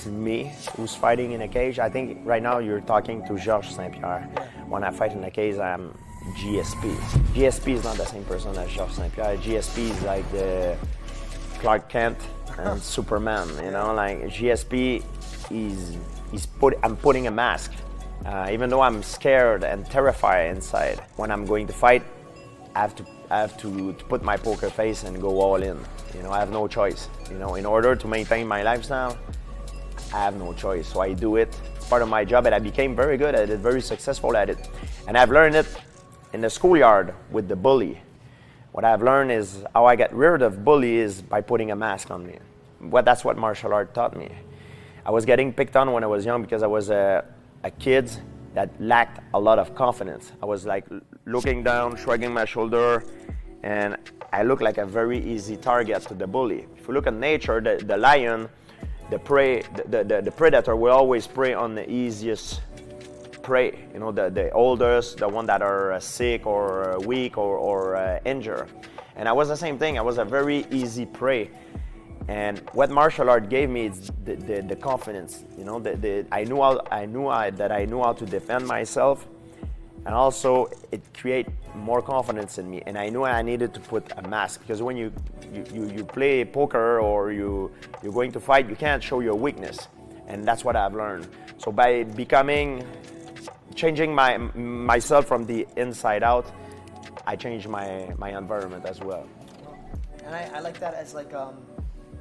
me who's fighting in a cage. I think right now you're talking to Georges St-Pierre. When I fight in a cage, I'm GSP. GSP is not the same person as Georges St-Pierre. GSP is like the Clark Kent and Superman, you know, like GSP I'm putting a mask. Even though I'm scared and terrified inside, when I'm going to fight, I have to put my poker face and go all in. You know, I have no choice. You know, in order to maintain my lifestyle, I have no choice. So I do it. It's part of my job, and I became very good at it, very successful at it. And I've learned it in the schoolyard with the bully. What I've learned is how I get rid of bully is by putting a mask on me. That's what martial art taught me. I was getting picked on when I was young because I was a kid that lacked a lot of confidence. I was like looking down, shrugging my shoulder, and I looked like a very easy target to the bully. If you look at nature, the lion, the prey, the predator will always prey on the easiest prey. You know, the oldest, the one that are sick or weak or injured. And I was the same thing. I was a very easy prey. And what martial art gave me is the confidence. You know, I knew how to defend myself, and also it created more confidence in me. And I knew I needed to put a mask, because when you play poker or you're going to fight, you can't show your weakness, and that's what I've learned. So by changing myself from the inside out, I changed my environment as well. And I like that as like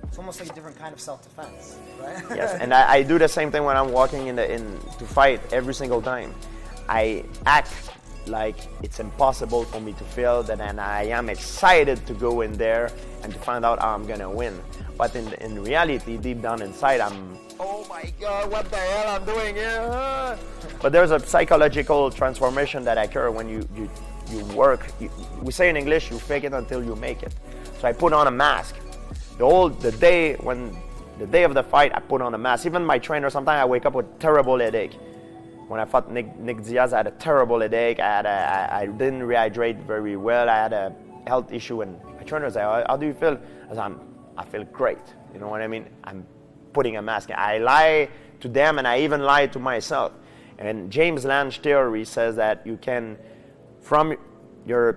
it's almost like a different kind of self-defense, right? Yes, and I do the same thing when I'm walking to fight every single time. I act like it's impossible for me to fail, and I am excited to go in there and to find out how I'm gonna win. But in reality, deep down inside, I'm, oh my God, what the hell I'm doing here? But there's a psychological transformation that occurs when you work. We say in English, you fake it until you make it. So I put on a mask. The day of the fight, I put on a mask. Even my trainer, sometimes I wake up with terrible headache. When I fought Nick Diaz, I had a terrible headache. I didn't rehydrate very well. I had a health issue, and my trainer said, "How do you feel?" I said, "I feel great." You know what I mean? I'm putting a mask. I lie to them, and I even lie to myself. And James Lange theory says that you can, from your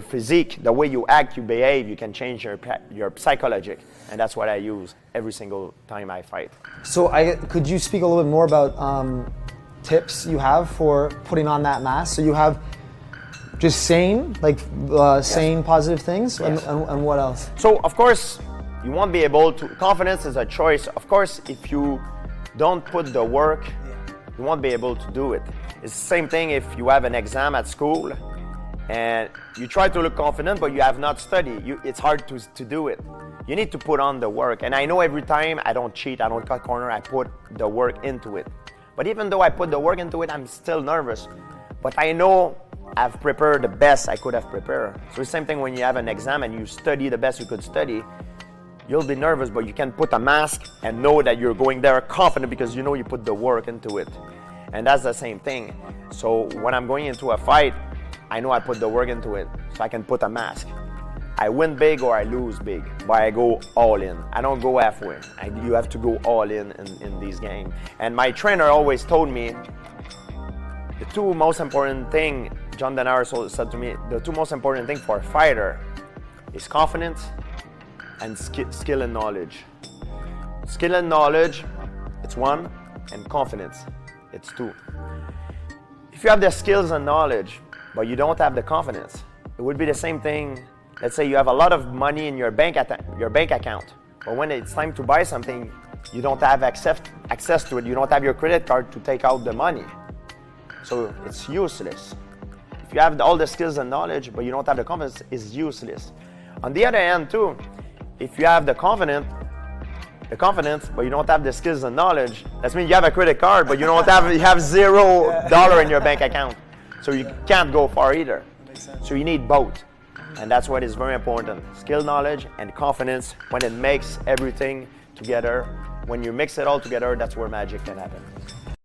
physique, the way you act, you behave, you can change your psychology, and that's what I use every single time I fight. So could you speak a little bit more about tips you have for putting on that mask? So you have just sane, sane positive things, yes. and what else? So of course, you won't be able to, confidence is a choice. Of course, if you don't put the work, you won't be able to do it. It's the same thing if you have an exam at school and you try to look confident, but you have not studied. It's hard to do it. You need to put on the work. And I know every time I don't cheat, I don't cut corner, I put the work into it. But even though I put the work into it, I'm still nervous. But I know I've prepared the best I could have prepared. So the same thing when you have an exam and you study the best you could study, you'll be nervous, but you can put a mask and know that you're going there confident because you know you put the work into it. And that's the same thing. So when I'm going into a fight, I know I put the work into it, so I can put a mask. I win big or I lose big, but I go all in. I don't go halfway. You have to go all in these games. And my trainer always told me, the two most important thing, John Denard said to me, the two most important thing for a fighter is confidence and skill and knowledge. Skill and knowledge, it's one, and confidence, it's two. If you have the skills and knowledge, but you don't have the confidence, it would be the same thing. Let's say you have a lot of money in your bank account, but when it's time to buy something, you don't have access to it. You don't have your credit card to take out the money. So it's useless. If you have all the skills and knowledge, but you don't have the confidence, it's useless. On the other hand too, if you have the confidence, but you don't have the skills and knowledge, that means you have a credit card, but you have $0 in your bank account. So you can't go far either. So you need both. And that's what is very important. Skill, knowledge, and confidence. When it makes everything together, when you mix it all together, that's where magic can happen.